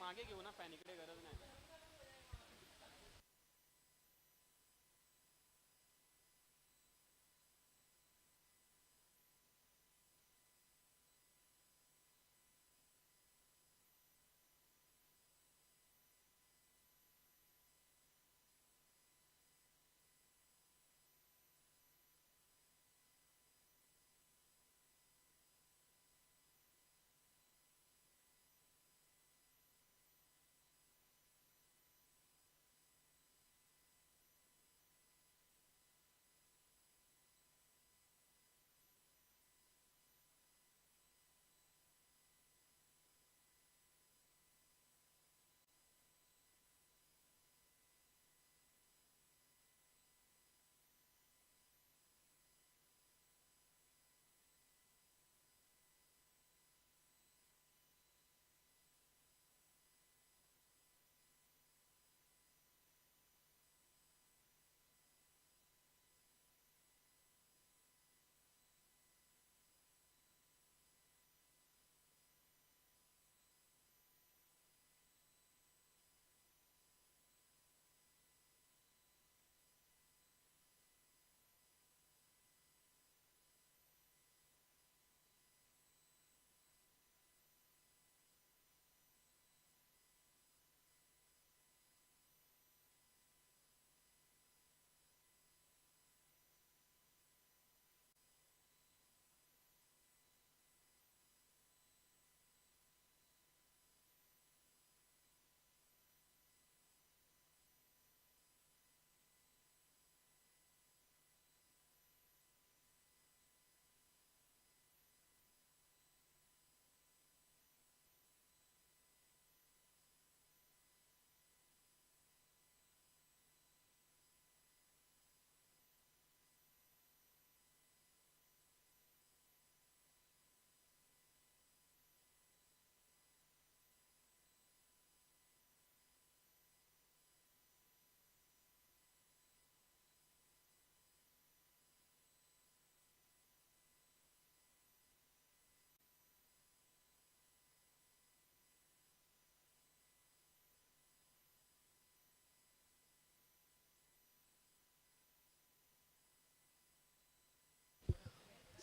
मागे घेऊ ना फॅन इकडे गरज नाही.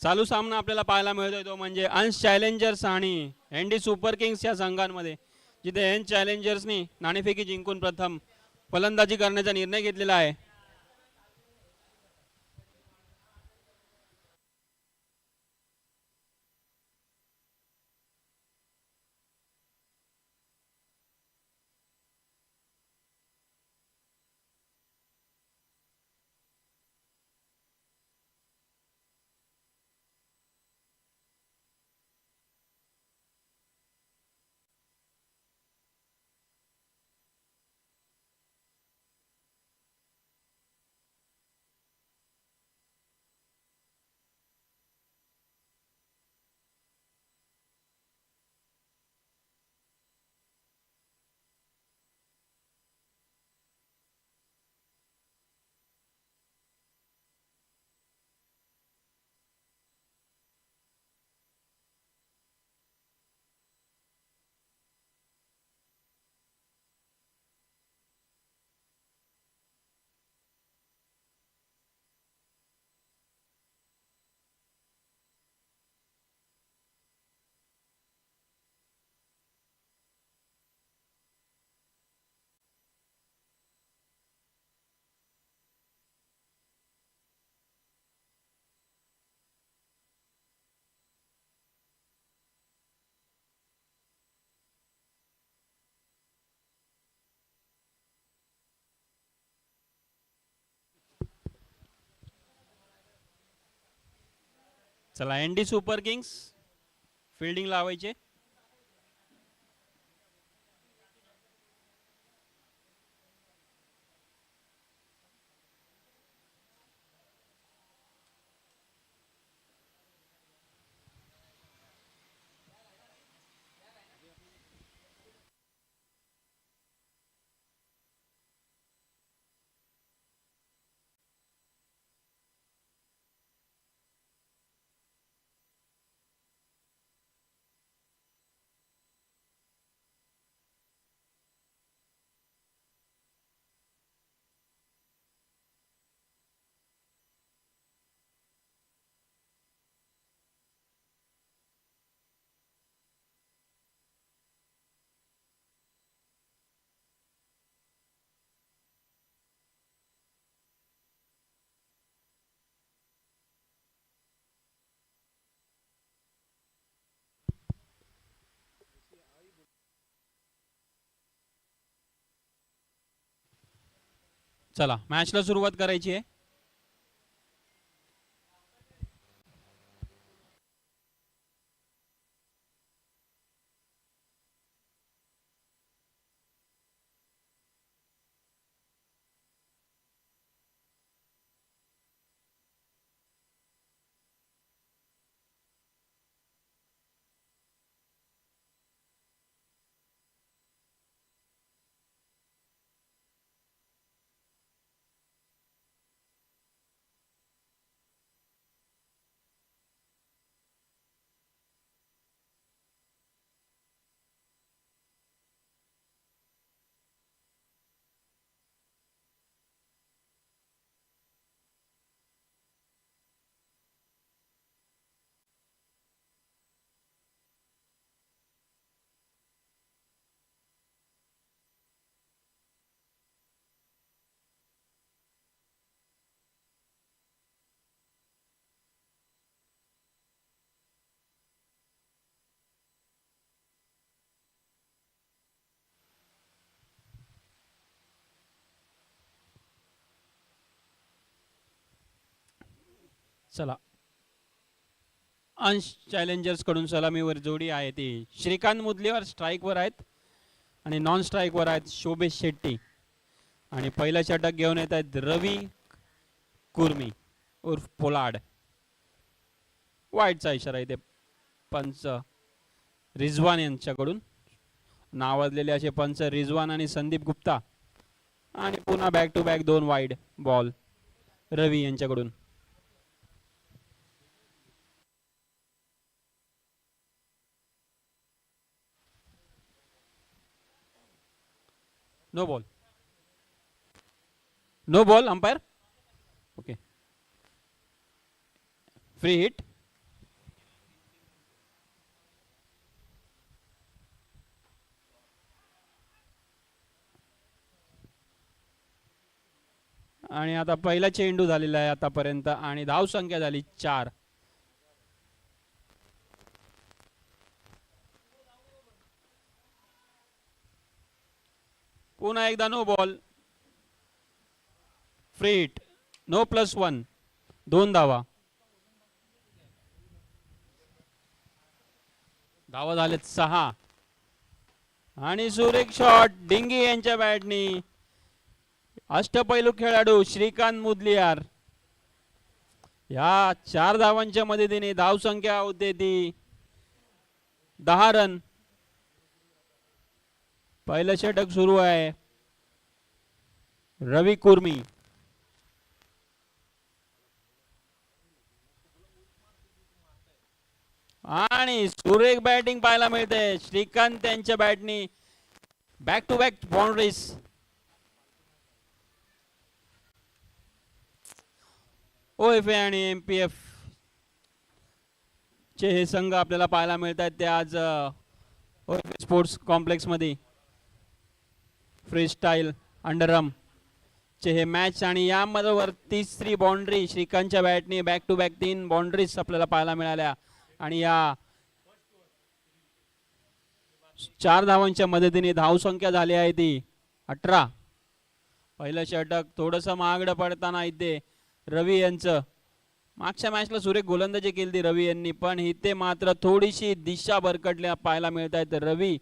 चालू सामना आपल्याला पाहायला मिळतोय तो म्हणजे अंश चॅलेंजर्स आणि एनडी सुपर किंग्स या संघांमध्ये, जिथे एन चॅलेंजर्सनी नाणेफेकी जिंकून प्रथम फलंदाजी करण्याचा निर्णय घेतलेला आहे. चला, एनडी सुपर किंग्स फिल्डिंग लावायचे. चला मॅचला सुरुवात करायची आहे. चला अंश चॅलेंजर्स कडून सलामीवर जोडी आहे ती श्रीकांत मुदलीवर स्ट्राईकवर आहेत आणि नॉन स्ट्राईकवर आहेत शोभेश शेट्टी. आणि पहिला षटक घेऊन येत आहेत रवी कुर्मी उर्फ पोलाड. वाईटचा इशारा इथे पंच रिजवान यांच्याकडून. नावाजलेले असे पंच रिजवान आणि संदीप गुप्ता. आणि पुन्हा back to back 2 wide ball Ravi यांच्याकडून. No ball. No ball umpire. Okay free hit. आणि आता पहिला चेंडू झालेला आहे आतापर्यंत आणि धाव संख्या झाली 4. पुन्हा एकदा no ball. Free hit. No +1. 2 धावा. धावा झालेत 6. आणि सुरेख शॉट डिंगी यांच्या बॅटनी. अष्टपैलू खेळाडू श्रीकांत मुदलियार या 4 धावांच्या मदतीने धाव संख्या होते ती 10 रन. पहिलं षटक सुरू आहे. रवी कुर्मी आणि सुरेख बॅटिंग पाहायला मिळते श्रीकांत यांच्या बॅटनी. Back to back boundaries. OFA आणि MPF चे हे संघ आपल्याला पाहायला मिळतात ते आज OFA स्पोर्ट्स कॉम्प्लेक्स मध्ये फ्री स्टाईल अंडरआर्म चे हे मॅच. आणि यामध्ये तिसरी बाउंड्री श्रीकांतच्या बॅटने बॅक टू बॅक 3 बाउंड्रीज आपल्याला पाहायला मिळाल्या. आणि या 4 धावांच्या मदतीने धाव संख्या झाली आहे ती 18. पहिलं षटक थोडस महागडं पडताना इथे रवी यांचं. मागच्या मॅचला सुरेख गोलंदाजी केली रवी यांनी पण इथे मात्र थोडीशी दिशा भरकटल्या पाहायला मिळत आहेत. रवी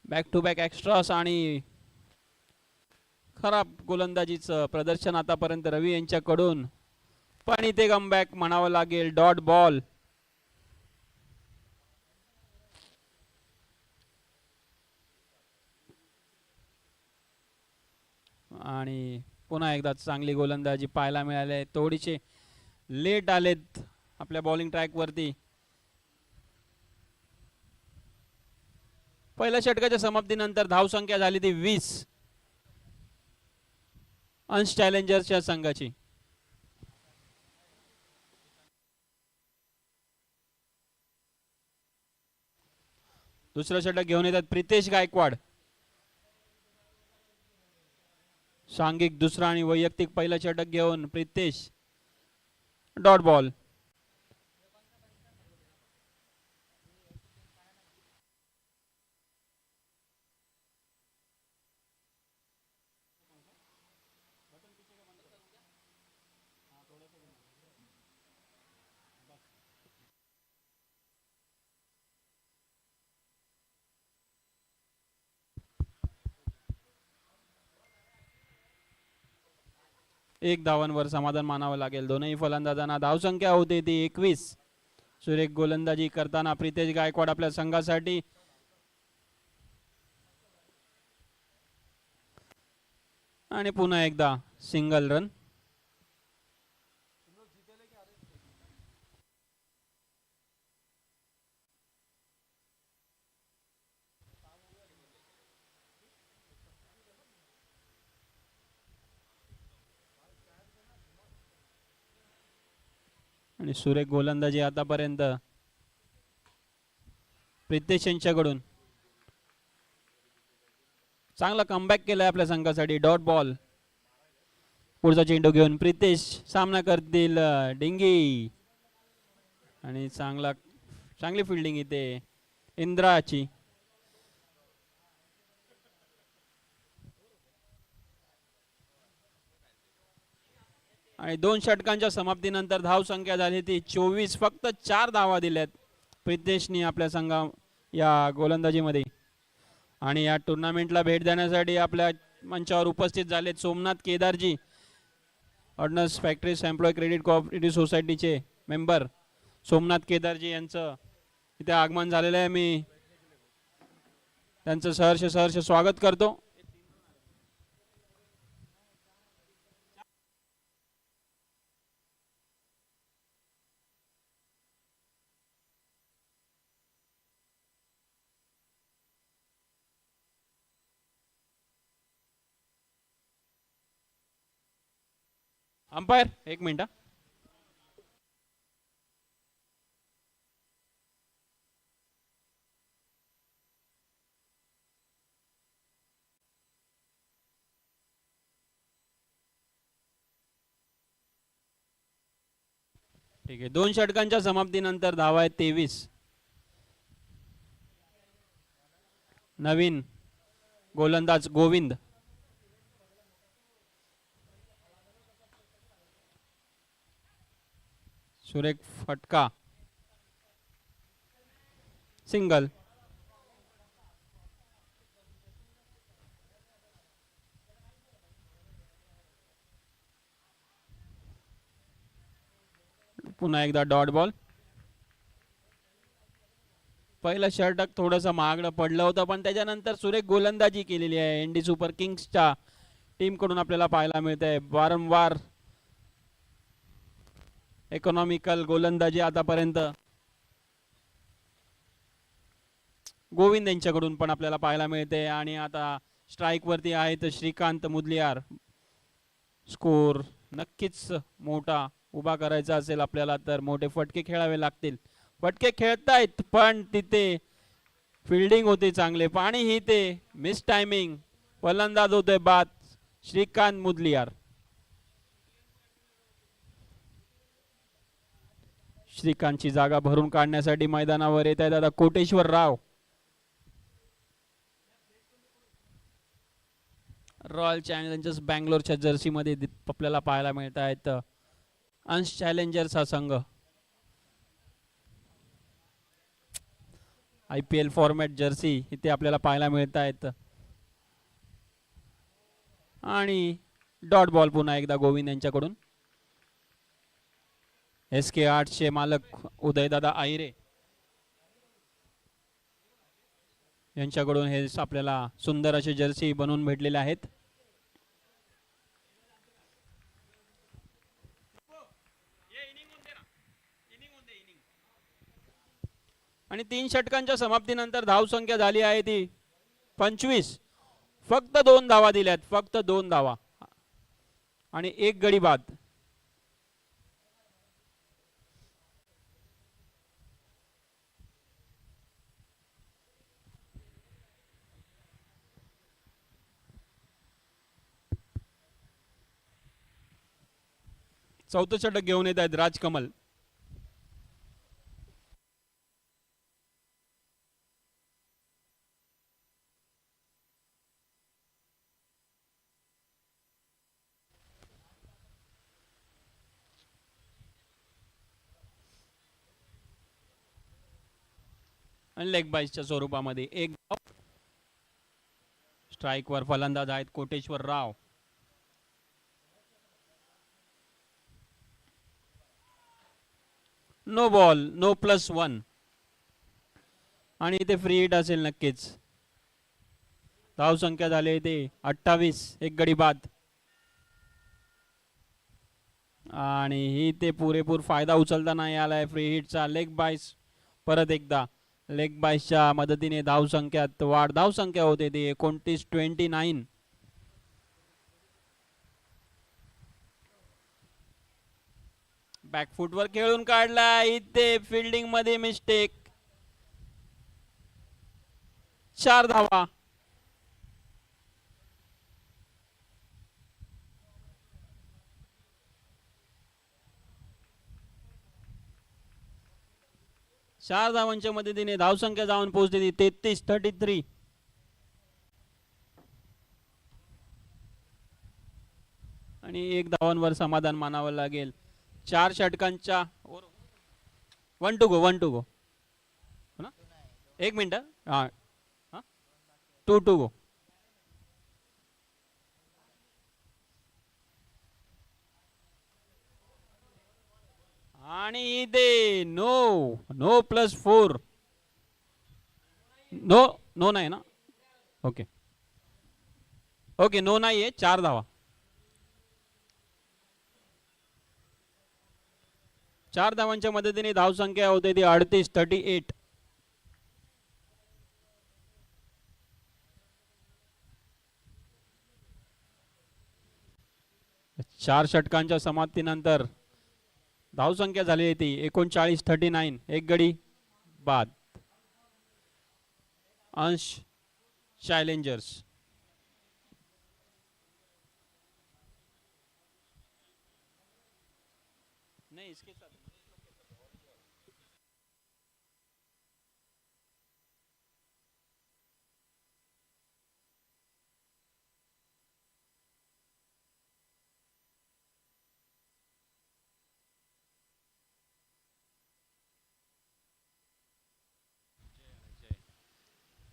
बॅक टू बॅक एक्स्ट्रास आणि खराब गोलंदाजीचं प्रदर्शन आतापर्यंत रवी यांच्याकडून. पण इथे कमबॅक म्हणावं लागेल. Dot ball. आणि पुन्हा एकदा चांगली गोलंदाजी पाहायला मिळाली. थोडीसे लेट आलेत आपल्या बॉलिंग ट्रॅक वरती. पहिल्या षटकाच्या समाप्तीनंतर धाव संख्या झाली ती 20 अंश चॅलेंजर्सच्या संघाची. दुसरं षटक घेऊन येतात प्रितेश गायकवाड. सांघिक दुसरा आणि वैयक्तिक पहिला षटक घेऊन प्रितेश. Dot ball. 1 धावांवर समाधान मानावं लागेल. दोनही फलंदाजांना धावसंख्या होती ती 21. सुरेख गोलंदाजी करताना प्रितेश गायकवाड आपल्या संघासाठी आणि पुन्हा एकदा सिंगल रन. आणि सुरेख गोलंदाजी आतापर्यंत प्रितेश यांच्याकडून चांगला कमबॅक केलाय आपल्या संघासाठी. Dot ball. पुढचा चेंडू घेऊन प्रितेश सामना करतील डिंगी आणि चांगली फिल्डिंग इथे इंद्राची. आणि 2 षटकांच्या समाप्तीनंतर धाव संख्या झाली ती 24. फक्त 4 धावा दिल्यात प्रितेशनी आपल्या संघा या गोलंदाजीमध्ये. आणि या टुर्नामेंटला भेट देण्यासाठी आपल्या मंचावर उपस्थित झालेत Somnath Kedarji, ordnance factories employ credit cooperative सोसायटीचे मेंबर सोमनाथ केदारजी यांचं इथे आगमन झालेलं आहे. मी त्यांचं सहर्ष स्वागत करतो. Umpire 1 minute. ठीक आहे. 2 षटकांच्या समाप्तीनंतर धावा आहेत 23. नवीन गोलंदाज गोविंद. सुरेख फटका. सिंगल. पुन्हा एकदा डॉट बॉल. पहिलं षटक थोडंसं महागडं पडलं होतं पण त्याच्यानंतर सुरेख गोलंदाजी केलेली आहे एनडी सुपर किंग्सच्या टीम कडून आपल्याला पाहायला मिळते. वारंवार इकॉनॉमिकल गोलंदाजी आतापर्यंत गोविंद यांच्याकडून पण आपल्याला पाहायला मिळते. आणि आता स्ट्राइक वरती आहेत श्रीकांत मुदलियार. स्कोर नक्कीच मोठा उभा करायचा असेल आपल्याला तर मोठे फटके खेळावे लागतील. फटके खेळतायत पण तिथे फिल्डिंग होते चांगले आणि ही ते मिस टायमिंग. फलंदाज होते बाद श्रीकांत मुदलियार. श्रीकांतची जागा भरून काढण्यासाठी मैदानावर येत आहेत आता कोटेश्वर राव. रॉयल चॅलेंजर्स बँगलोरच्या जर्सी मध्ये आपल्याला पाहायला मिळत आहेत. अंश चॅलेंजर्स हा संघ IPL फॉर्मॅट जर्सी इथे आपल्याला पाहायला मिळत आहेत. आणि डॉट बॉल पुन्हा एकदा गोविंद यांच्याकडून. SK आर्ट्सचे मालक उदयदादा आहिरे यांच्याकडून हे आपल्याला सुंदर असे जर्सी बनवून भेटलेले आहेत. आणि 3 षटकांच्या समाप्तीनंतर धाव संख्या झाली आहे ती 25. फक्त 2 धावा दिल्यात. फक्त 2 धावा आणि 1 गडी बाद. चौथं षटक घेऊन येत आहेत राजकमल. आणि लेग बाईसच्या स्वरूपामध्ये 1 धाव. स्ट्राइक वर फलंदाज आहेत कोटेश्वर राव. नो बॉल, नो +1 आणि इथे फ्री हिट असेल नक्कीच. धाव संख्या झाली इथे 28, एक गडी बाद आणि ही ते पुरेपूर फायदा उचलता नाही आलाय फ्री हिटचा. लेग बायस परत एकदा लेग बायसच्या मदतीने धाव संख्यात वाढ. धाव संख्या होते ती 29-29. बॅकफुटवर खेळून काढला, इथे फिल्डिंग मध्ये मिस्टेक. 4 धावा. चार धावांच्या मदतीने धावसंख्या जाऊन पोहोचली 33-33. आणि 1 धावांवर समाधान मानावं लागेल. 4 षटकांच्या 1 टू गो 1 टू गो ना, 1 मिनिट. हा 2 टू गो. आणि इथे नो, नो +4. नो, नो नाही ना. ओके ओके, नो नाही आहे. 4 धावा. 4 धावांच्या मदतीने धावसंख्या होते ती 38-38. 4 षटकांच्या समाप्तीनंतर धावसंख्या झाली ती 39-39, एक गडी बाद. अंश चॅलेंजर्स. नहीं इसके साथ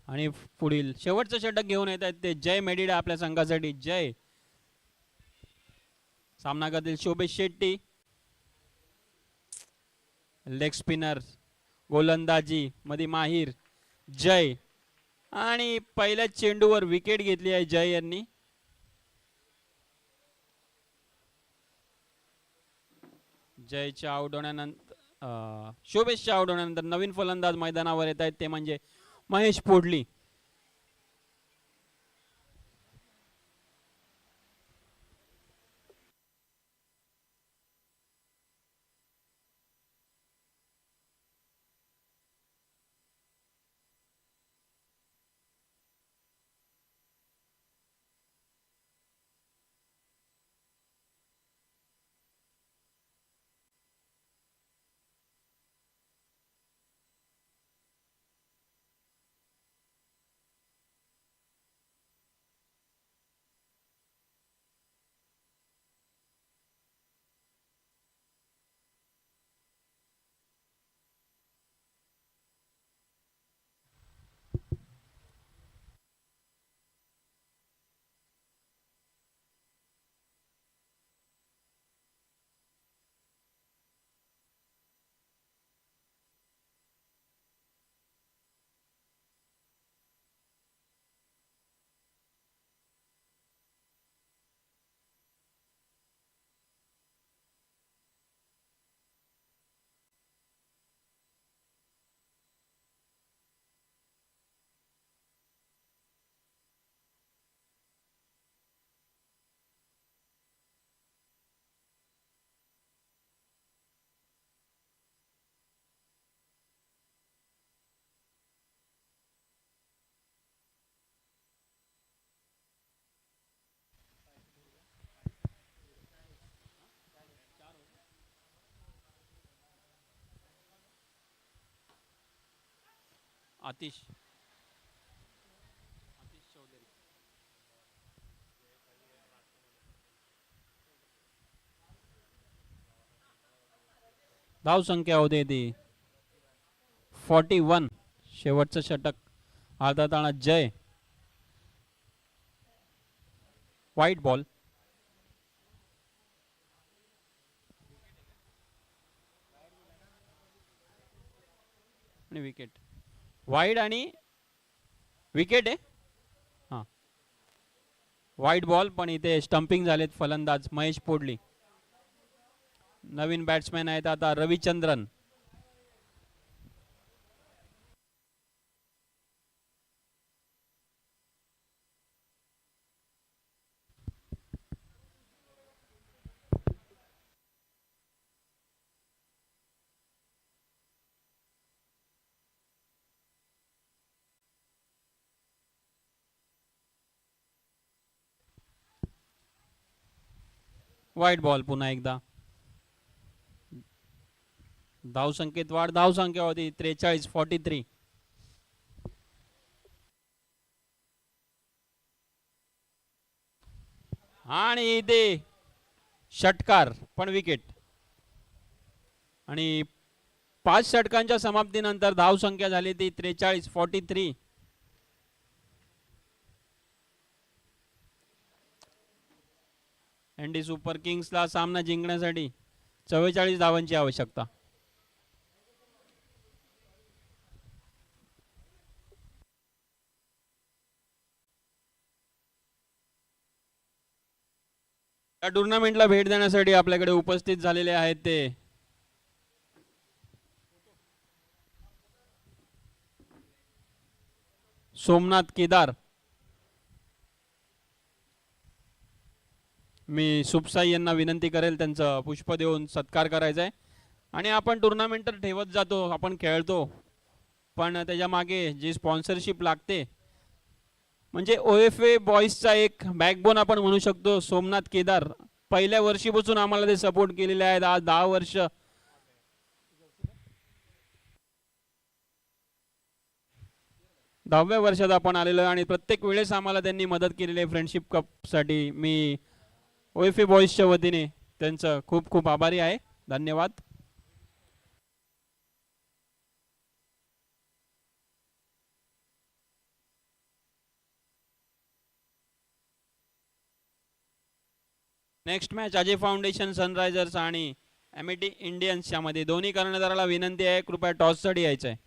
आणि पुढील शेवटचं षटक घेऊन येत आहेत ते जय मेडिडा आपल्या संघासाठी. जय. सामना करतील शोभेश शेट्टी, लेग स्पिनर, गोलंदाजी मध्ये माहीर जय. आणि पहिल्या चेंडूवर विकेट घेतली आहे जय यांनी. जयच्या आउट होण्यानंतर शोभेशच्या आउट होण्यानंतर नवीन फलंदाज मैदानावर येत आहेत ते म्हणजे महेश पोडली. आतिश चौधरी. धाव संख्या होते ती 41. शेवटचं षटक हाताळताना जय. White ball. आणि विकेट. वाईड आणि विकेट आहे. हां, वाईड बॉल, पण इथे स्टंपिंग झालेत फलंदाज महेश पोडली. नवीन बॅट्समॅन आहेत आता रविचंद्रन. वाईट बॉल पुन्हा एकदा. धाव संख्येत वाढ. धाव संख्या होती 43-43. आणि इथे षटकार पण विकेट. आणि 5 षटकांच्या समाप्तीनंतर धाव संख्या झाली ती 43-43. एनडी सुपर किंग्सला सामना जिंकण्यासाठी 44 धावांची आवश्यकता. या टुर्नामेंटला भेट देण्यासाठी आपल्याकडे उपस्थित झालेले आहेत ते सोमनाथ केदार. मी सुपसाई यांना विनंती करेल त्यांचं पुष्प देऊन सत्कार करायचा आहे. आणि आपण टुर्नामेंट तर ठेवत जातो, आपण खेळतो, पण त्याच्या मागे जी स्पॉन्सरशिप लागते, म्हणजे OFA बॉईजचा एक बॅकबोन आपण म्हणू शकतो सोमनाथ केदार. पहिल्या वर्षीपासून आम्हाला ते सपोर्ट केलेले आहेत. आज 10 वर्ष 10व्या वर्षात आपण आलेलो आणि प्रत्येक वेळेस आम्हाला त्यांनी मदत केलेली आहे फ्रेंडशिप कपसाठी. मी OFA बॉईजच्या वतीने त्यांचं खूप खूप आभारी आहे. धन्यवाद. Next match Ajay Foundation Sunrisers आणि एमिटी इंडियन्स यामध्ये. दोन्ही कर्णधाराला विनंती आहे कृपया टॉससाठी यायचं आहे.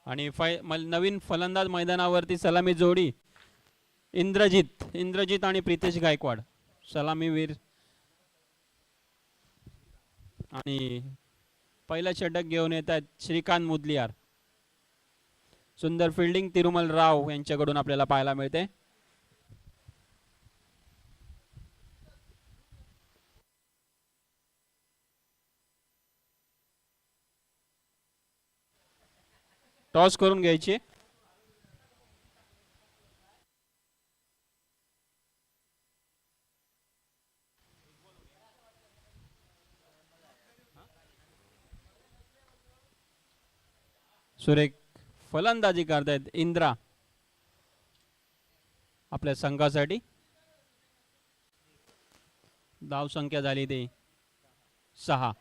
आणि नवीन फलंदाज मैदानावरती सलामी जोडी इंद्रजित आणि प्रितेश गायकवाड सलामीवीर. आणि पहिला षटक घेऊन येत आहेत श्रीकांत मुदलियार. सुंदर फिल्डिंग तिरुमल राव यांच्याकडून आपल्याला पाहायला मिळते. टॉस करून घ्यायची. सुरेख फलंदाजी करतायत इंद्रा आपल्या संघासाठी. धाव संख्या झाली ती 6.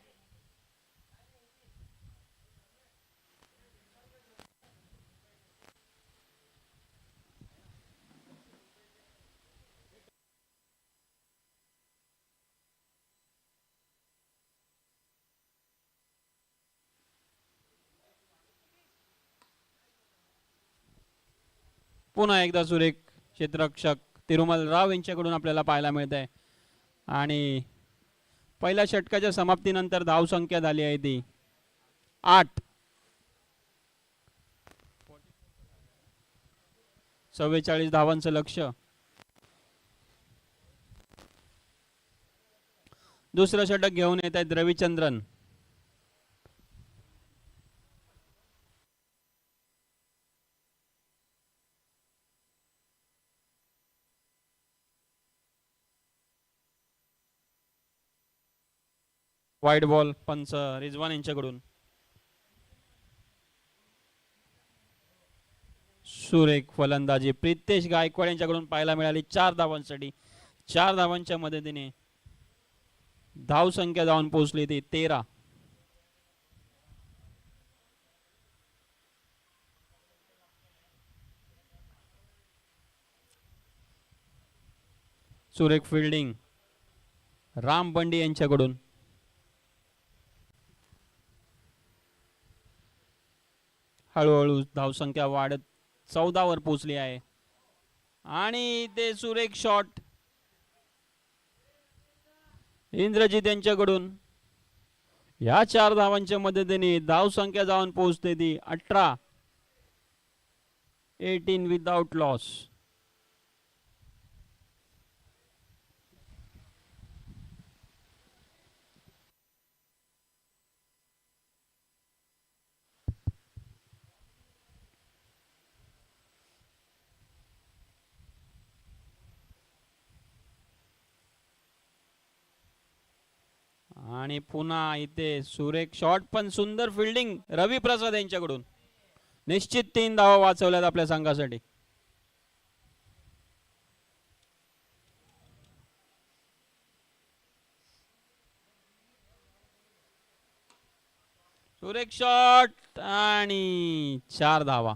पुन्हा एकदा सुरेख क्षेत्ररक्षक तिरुमल राव यांच्याकडून आपल्याला पाहायला मिळत आहे. आणि पहिल्या षटकाच्या समाप्तीनंतर धाव संख्या झाली आहे ती 8. 44 धावांचं लक्ष्य. दुसरं षटक घेऊन येत आहेत रविचंद्रन. वाईड बॉल पंच रिजवान यांच्याकडून. सुरेख फलंदाजी प्रितेश गायकवाड यांच्याकडून पाहायला मिळाली 4 धावांसाठी. 4 धावांच्या मदतीने धाव संख्या जाऊन पोहोचली ती 13. सुरेख फिल्डिंग राम बंडी यांच्याकडून. हळूहळू धावसंख्या वाढत 14 वर पोहोचली आहे आणि ते सुरेख शॉट इंद्रजित यांच्याकडून. या 4 धावांच्या मदतीने धावसंख्या जाऊन पोहोचते ती 18. 18 विदाउट लॉस. आणि पुन्हा इथे सुरेख शॉट पण सुंदर फिल्डिंग रवी प्रसाद यांच्याकडून. निश्चित 3 धावा वाचवल्यात आपल्या संघासाठी. सुरेख शॉट आणि 4 धावा.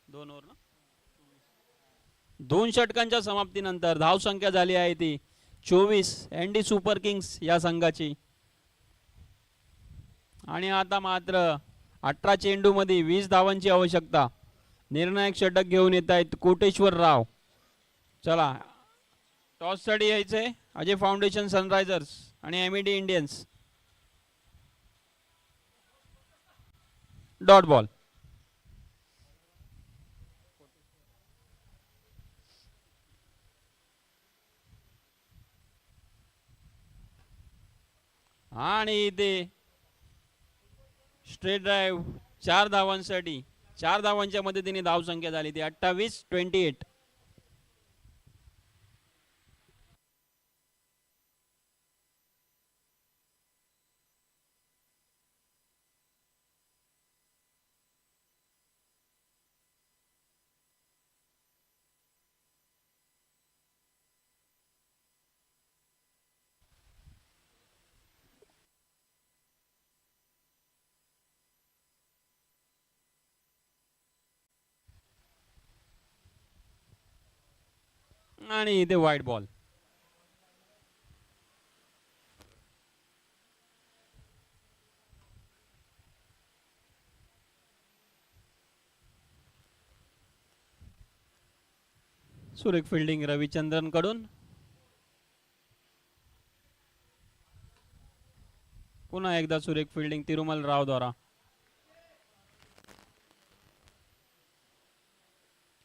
2 ओव्हर ना 2 षटकांच्या समाप्तीनंतर धावसंख्या झाली आहे ती 24 एनडी सुपर किंग्स या संघाची. आणि आता मात्र 18 चेंडू मध्ये 20 धावांची आवश्यकता. निर्णायक षटक घेऊन येत आहेत कोटेश्वर राव. चला टॉस साठी यायचंय अजय फाउंडेशन सनरायझर्स आणि एमईडी इंडियन्स. Dot ball. आणि इथे स्ट्रेट ड्राईव्ह 4 धावांसाठी. 4 धावांच्या मदतीने धावसंख्या झाली ती 28-28. आणि इथे वाईड बॉल. सुरेख फिल्डिंग रविचंद्रन कडून. पुन्हा एकदा सुरेख फिल्डिंग तिरुमल राव द्वारा.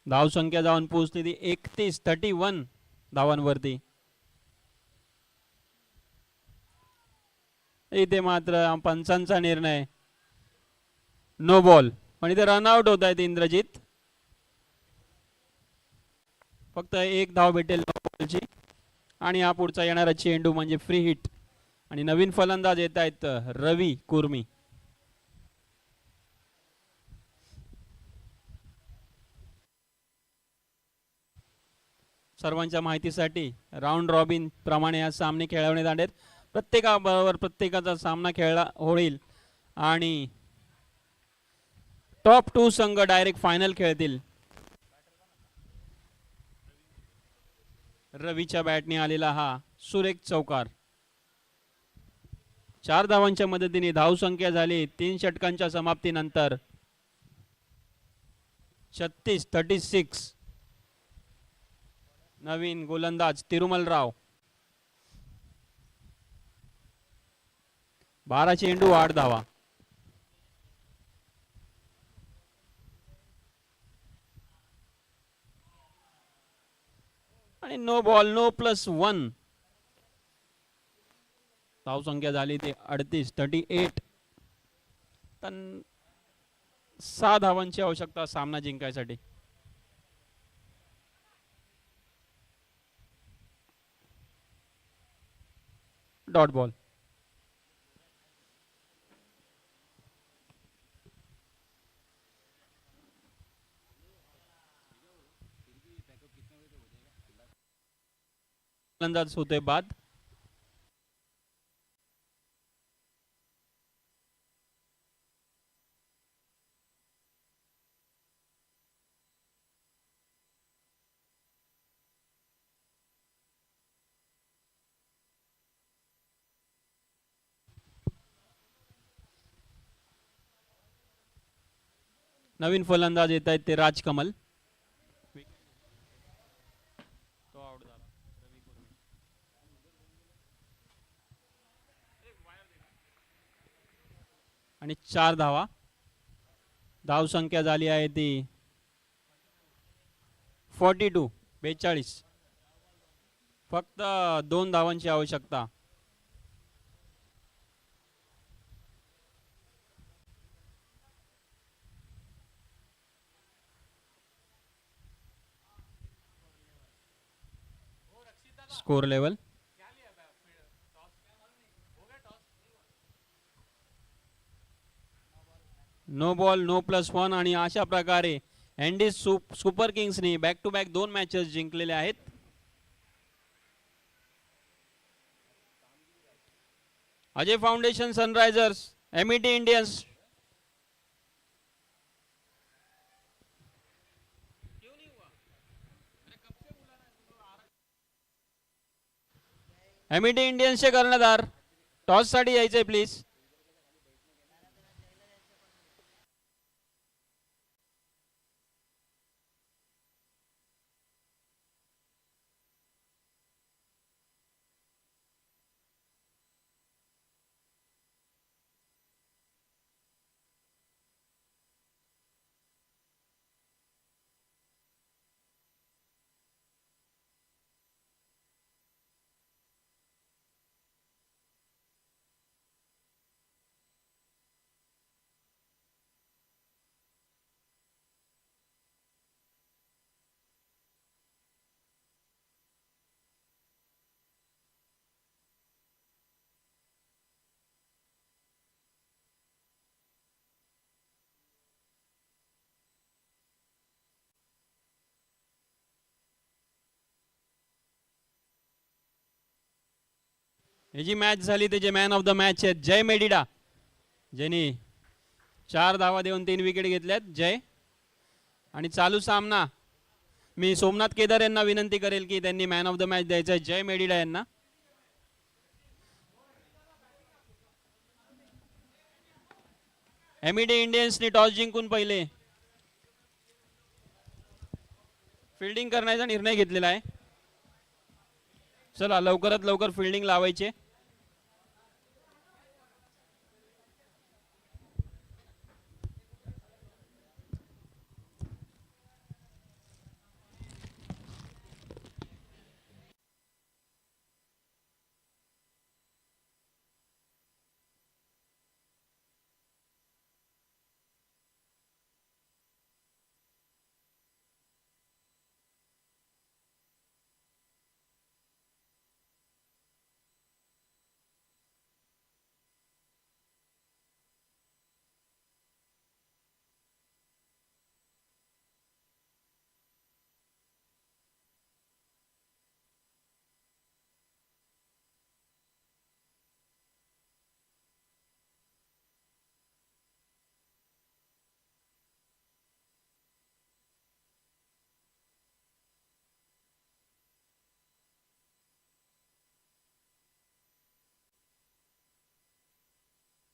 धावसंख्या जाऊन पोहोचली ती 31 धावांवरती. इथे मात्र पंचांचा निर्णय नो बॉल. पण इथे रनआउट होत आहेत इंद्रजित. फक्त 1 धाव भेटेल नो बॉलची. आणि हा पुढचा येणारा चेंडू म्हणजे फ्री हिट. आणि नवीन फलंदाज येत आहेत रवी कुर्मी. सर्वांच्या माहितीसाठी राऊंड रॉबिन प्रमाणे आज सामने खेळवण्यात आले. प्रत्येकाबरोबर प्रत्येकाचा सामना खेळला होईल आणि टॉप 2 संघ डायरेक्ट फायनल खेळतील. रवीच्या बॅटने आलेला हा सुरेख चौकार. 4 धावांच्या मदतीने धावसंख्या झाली 3 षटकांच्या समाप्तीनंतर 36-36. नवीन गोलंदाज तिरुमल राव. 12 चेंडू 8 धावा. आणि नो बॉल नो +1. धावसंख्या झाली ते 38. पण 6 धावांची आवश्यकता सामना जिंकायसाठी. Dot ball. फलंदाज होतोय बाद. नवीन फलंदाज येत आहेत ते राजकमल. आणि 4 धावा. धाव संख्या झाली आहे ती 42. फक्त 2 धावांची आवश्यकता. Score level no ball no +1. आणि अशा प्रकारे एनडी सुपर किंग्सनी बॅक टू बॅक 2 मॅचेस जिंकलेले आहेत. Ajay Foundation Sunrisers, MET Indians. MET इंडियन्सचे कर्णधार टॉस साठी यायचे प्लीज. ही जी मॅच झाली त्याचे मॅन ऑफ द मॅच आहेत जय मेडिडा, ज्यांनी 4 धावा देऊन 3 विकेट घेतल्यात. जय. आणि चालू सामना मी सोमनाथ केदार यांना विनंती करेल की त्यांनी मॅन ऑफ द मॅच द्यायचा आहे जय मेडिडा यांना. एमईडी इंडियन्सनी टॉस जिंकून पहिले फिल्डिंग करण्याचा निर्णय घेतलेला आहे. चला लवकरात लवकर फिल्डिंग लावायचे.